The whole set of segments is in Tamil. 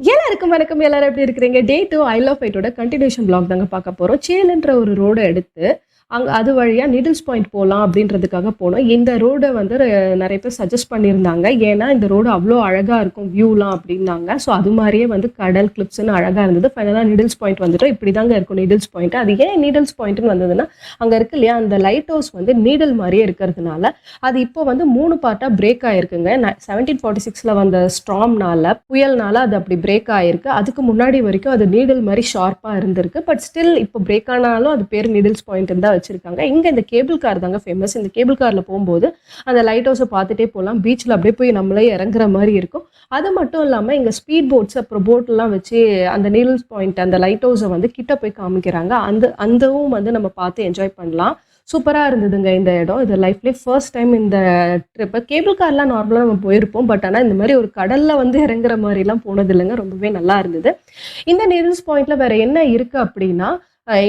எல்லாருக்கும் வணக்கம். எல்லாரும் எப்படி இருக்கிறீங்க? டே 2 ஐ லவ் ஃபைட்டோட கன்டினியூஷன் vlog தாங்க பார்க்க போறோம். சேலன்ற ஒரு ரோட எடுத்து, அது வழியா நீடில்ஸ் பாயிண்ட் போலாம் அப்படின்றதுக்காக போனோம். இந்த ரோட வந்து நெறைய பேர் சஜெஸ்ட் பண்ணியிருந்தாங்க. ஏன்னா, இந்த ரோடு அவ்ளோ அழகா இருக்கும் வியூலாம் அப்படின்னாங்க. ஸோ அது மாரியே வந்து கடல் கிளிப்ஸ்ன்னு அழகா இருந்தது. ஃபைனலா நீடில்ஸ் பாயிண்ட் வந்துட்டோம். இப்படி தாங்க இருக்கும் நீடில்ஸ் பாயிண்ட். அது ஏன் நீடில்ஸ் பாயிண்ட்ன்னு வந்ததுன்னா, அங்க இருக்கு இல்லையா, அந்த லைட் ஹவுஸ் வந்து நீடில் மாரியே இருக்கிறதுனால, அது இப்போ வந்து 3 பார்ட்டா பிரேக் ஆயிருக்குங்க. 1746ல வந்த ஸ்டார்ம்னால, புயல்னால அது அப்படி பிரேக் ஆயிருக்கு. அதுக்கு முன்னாடி வரைக்கும் அது நீடில் மாரி ஷார்ப்பா இருந்திருக்கு. பட் ஸ்டில் இப்போ பிரேக் ஆனாலும் அது பேர் நீடில்ஸ் பாயிண்ட்ன்னு தான் வச்சிருக்காங்க. இங்க இந்த கேபிள் கார் தாங்க ஃபேமஸ். இந்த கேபிள் கார்ல போகும்போது அந்த லைட் ஹவுஸை பார்த்துட்டே போகலாம். பீச்சில் அப்படியே போய் நம்மளே இறங்குற மாதிரி இருக்கும். அது மட்டும் இல்லாமல் இங்கே ஸ்பீட் போட்ஸ் அப்புறம் போட்லாம் வச்சு அந்த நீடில்ஸ் பாயிண்ட் அந்த லைட் ஹவுஸை வந்து கிட்ட போய் காமிக்கிறாங்க. அந்தவும் வந்து நம்ம பார்த்து என்ஜாய் பண்ணலாம். சூப்பராக இருந்ததுங்க இந்த இடம். இது லைஃப்லேயே ஃபர்ஸ்ட் டைம் இந்த ட்ரிப்பு. கேபிள் கார்லாம் நார்மலாக நம்ம போயிருப்போம். பட் ஆனால் இந்த மாதிரி ஒரு கடலில் வந்து இறங்குற மாதிரிலாம் போனது இல்லைங்க. ரொம்பவே நல்லா இருந்தது. இந்த நீடில்ஸ் பாயிண்ட்ல வேற என்ன இருக்கு அப்படின்னா,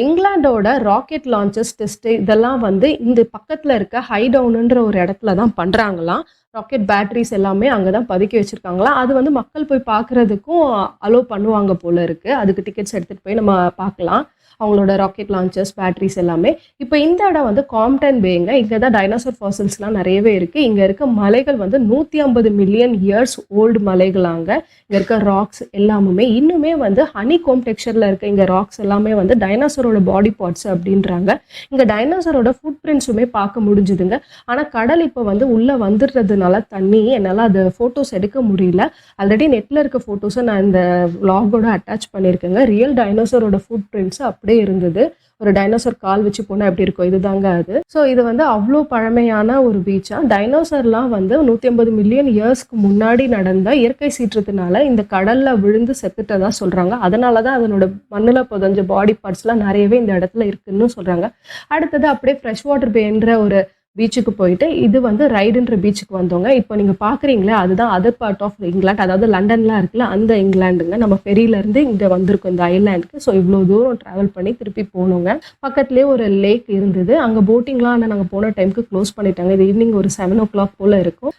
இங்கிலாண்டோட ராக்கெட் லான்ச்சஸ் டெஸ்ட் இதெல்லாம் வந்து இந்த பக்கத்தில் இருக்க ஹைடவுனுன்ற ஒரு இடத்துல தான் பண்ணுறாங்களாம். ராக்கெட் பேட்டரிஸ் எல்லாமே அங்கே தான் பதுக்கி வச்சுருக்காங்களாம். அது வந்து மக்கள் போய் பார்க்குறதுக்கும் அலோவ் பண்ணுவாங்க போல இருக்குது. அதுக்கு டிக்கெட்ஸ் எடுத்துகிட்டு போய் நம்ம பார்க்கலாம். அவங்களோட ராக்கெட் லான்ச்சர்ஸ் பேட்டரிஸ் எல்லாமே. இப்போ இந்த இடம் வந்து காம்டன் பேங்க. இங்கே தான் டைனோசர் ஃபாசில்ஸ்லாம் நிறையவே இருக்குது. இங்கே இருக்க மலைகள் வந்து 150 மில்லியன் இயர்ஸ் ஓல்டு மலைகளாங்க. இங்கே இருக்க ராக்ஸ் எல்லாமே இன்னுமே வந்து ஹனி கோம் டெக்ஸ்சரில் இருக்க இங்கே ராக்ஸ் எல்லாமே வந்து டைனோசரோட பாடி பார்ட்ஸ் அப்படின்றாங்க. இங்கே டைனோசரோட ஃபுட் பிரிண்ட்ஸுமே பார்க்க முடிஞ்சுதுங்க. ஆனால் கடல் இப்போ வந்து உள்ளே வந்துடுறதுனால தண்ணி என்னால் அது ஃபோட்டோஸ் எடுக்க முடியல. ஆல்ரெடி நெட்டில் இருக்க ஃபோட்டோஸை நான் இந்த vlog-ஓட அட்டாச் பண்ணியிருக்கேங்க. ரியல் டைனோசரோட ஃபுட் பிரிண்ட்ஸ் அப்படியே இருந்தது. ஒரு டைனோசர் கால் வச்சு போனால் எப்படி இருக்கும், இதுதாங்க அது. ஸோ இது வந்து அவ்வளோ பழமையான ஒரு பீச்சா. டைனோசர்லாம் வந்து 150 மில்லியன் இயர்ஸ்க்கு முன்னாடி நடந்த இயற்கை சீற்றத்தினால இந்த கடல்ல விழுந்து செத்துட்டதா சொல்றாங்க. அதனால தான் அதனோட மண்ணில் புதஞ்ச பாடி பார்ட்ஸ்லாம் நிறையவே இந்த இடத்துல இருக்குன்னு சொல்றாங்க. அடுத்தது அப்படியே ஃப்ரெஷ் வாட்டர் பேன்ற ஒரு பீச்சுக்கு போயிட்டு, இது வந்து ரைடுன்ற பீச்சுக்கு வந்தோங்க. இப்போ நீங்க பாக்குறீங்களே, அதுதான் அதர் பார்ட் ஆஃப் இங்கிலாந்து, அதாவது லண்டன்லாம் இருக்குல்ல அந்த இங்கிலாந்துங்க. நம்ம ஃபெரியில இருந்து இங்க வந்திருக்கோம் இந்த ஐலாண்டுக்கு. ஸோ இவ்வளோ தூரம் டிராவல் பண்ணி திருப்பி போனோங்க. பக்கத்துலேயே ஒரு லேக் இருந்தது. அங்கே போட்டிங்லாம் ஆனால் நாங்கள் போன டைமுக்கு க்ளோஸ் பண்ணிட்டாங்க. இது ஈவினிங் ஒரு 7 o'clock போல இருக்கும்.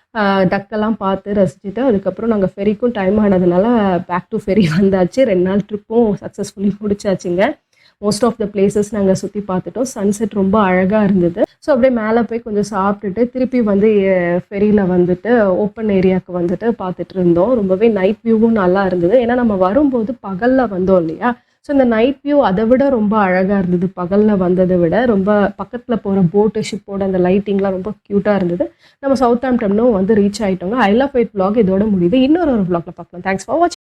டக்கெல்லாம் பார்த்து ரசிச்சுட்டு அதுக்கப்புறம் நாங்கள் ஃபெரிக்கும் டைம் ஆனதுனால பேக் டு ஃபெரி வந்தாச்சு. 2 நாள் ட்ரிப்பும் சக்ஸஸ்ஃபுல்லி முடிச்சாச்சுங்க. மோஸ்ட் ஆஃப் த பிளேசஸ் நாங்கள் சுற்றி பார்த்துட்டோம். சன்செட் ரொம்ப அழகாக இருந்தது. ஸோ அப்படியே மேலே போய் கொஞ்சம் சாப்பிட்டுட்டு திருப்பி வந்து ஃபெரியில் வந்துட்டு ஓப்பன் ஏரியாவுக்கு வந்துட்டு பார்த்துட்டு இருந்தோம். ரொம்பவே நைட் வியூவும் நல்லா இருந்தது. ஏன்னா நம்ம வரும்போது பகலில் வந்தோம் இல்லையா. ஸோ இந்த நைட் வியூ அதை விட ரொம்ப அழகாக இருந்தது. பகலில் வந்ததை விட ரொம்ப பக்கத்தில் போகிற போட்டு ஷிப்போட அந்த லைட்டிங்லாம் ரொம்ப க்யூட்டாக இருந்தது. நம்ம சவுத் ஆம்ப்டனும் வந்து ரீச் ஆகிட்டோங்க. ஐ லவ் ஃபைட் vlog இதோட முடியுது. இன்னொரு vlogல பார்க்கலாம். தேங்க்ஸ் ஃபார் வாட்சிங்.